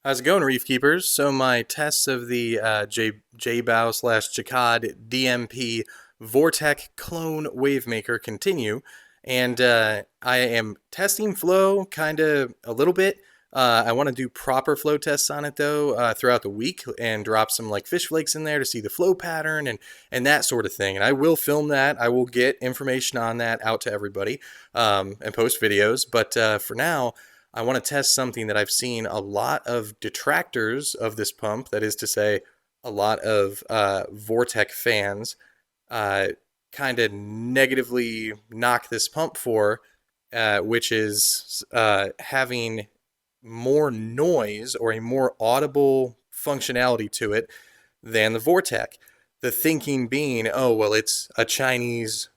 How's it going, Reef Keepers? So my tests of the JBow slash Jecod DMP VorTech clone Wavemaker continue, and I am testing flow kind of a little bit. I want to do proper flow tests on it though throughout the week and drop some like fish flakes in there to see the flow pattern and that sort of thing. And I will film that. I will get information on that out to everybody and post videos. But for now, I want to test something that I've seen a lot of detractors of this pump, that is to say, a lot of VorTech fans, uh, kind of negatively knock this pump for, which is having more noise or a more audible functionality to it than the VorTech. The thinking being, oh, well, it's a Chinese,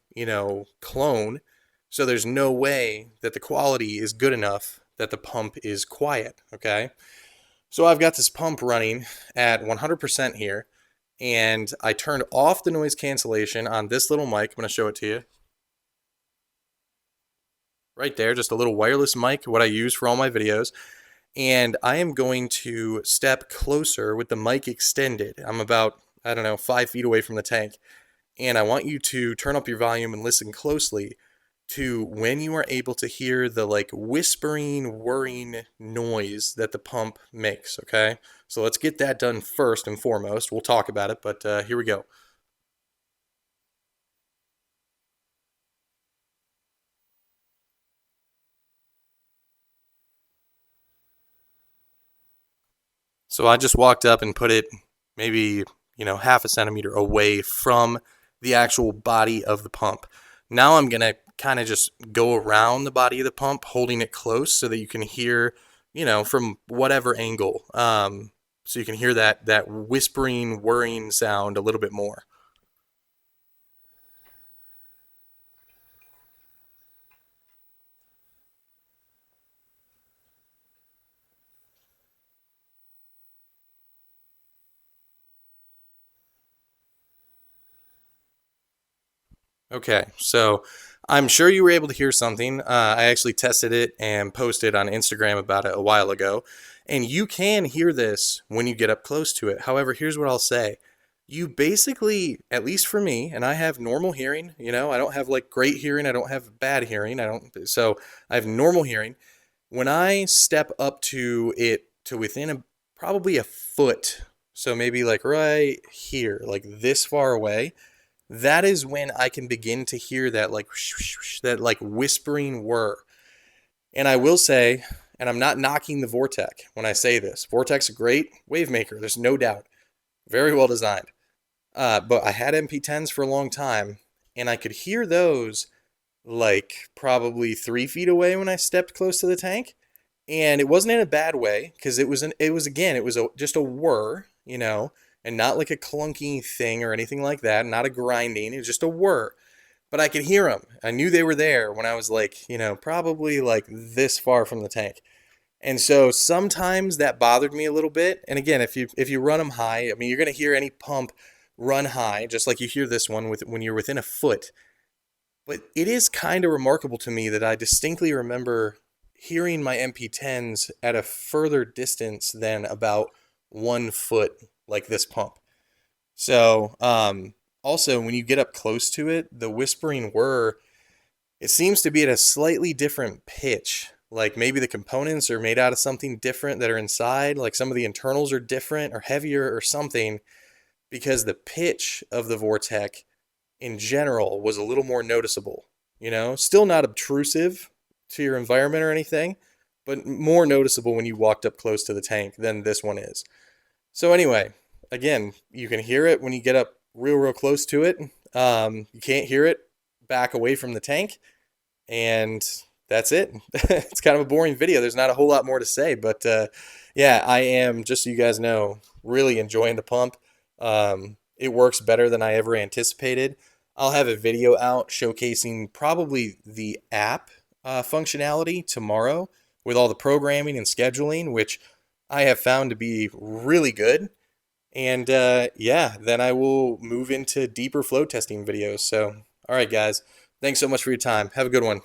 clone, so there's no way that the quality is good enough that the pump is quiet, okay? So I've got this pump running at 100% here, and I turned off the noise cancellation on this little mic. I'm going to show it to you. Right there, just a little wireless mic, what I use for all my videos. And I am going to step closer with the mic extended. I'm about, 5 feet away from the tank. And I want you to turn up your volume and listen closely to when you are able to hear the like whispering, whirring noise that the pump makes, okay? So let's get that done first and foremost. We'll talk about it, but here we go. So I just walked up and put it maybe, half a centimeter away from the actual body of the pump. Now I'm going to kind of just go around the body of the pump, holding it close so that you can hear, from whatever angle. So you can hear that whispering, whirring sound a little bit more. Okay, so I'm sure you were able to hear something. I actually tested it and posted on Instagram about it a while ago. And you can hear this when you get up close to it. However, here's what I'll say. You basically, at least for me, and I have normal hearing, I don't have like great hearing, I don't have bad hearing, so I have normal hearing. When I step up to it to within probably a foot, so maybe like right here, like this far away, that is when I can begin to hear that like that like whispering whir. And I will say, and I'm not knocking the VorTech when I say this, VorTech's a great wave maker. There's no doubt, very well designed. But I had MP10s for a long time, and I could hear those like probably 3 feet away when I stepped close to the tank. And it wasn't in a bad way because just a whir, and not like a clunky thing or anything like that, not a grinding. It was just a whir. But I could hear them. I knew they were there when I was like, probably like this far from the tank. And so sometimes that bothered me a little bit. And again, if you run them high, I mean, you're going to hear any pump run high, just like you hear this one when you're within a foot. But it is kind of remarkable to me that I distinctly remember hearing my MP10s at a further distance than about 1 foot, like this pump. So, also, when you get up close to it, the whispering whir, it seems to be at a slightly different pitch. Like maybe the components are made out of something different that are inside, like some of the internals are different or heavier or something, because the pitch of the VorTech in general was a little more noticeable. Still not obtrusive to your environment or anything, but more noticeable when you walked up close to the tank than this one is. So anyway, again, you can hear it when you get up real close to it. You can't hear it back away from the tank, and that's it. It's kind of a boring video. There's not a whole lot more to say, but yeah, I am, just so you guys know, really enjoying the pump. It works better than I ever anticipated. I'll have a video out showcasing probably the app functionality tomorrow with all the programming and scheduling, which I have found to be really good. And yeah, then I will move into deeper flow testing videos. So, all right, guys, thanks so much for your time. Have a good one.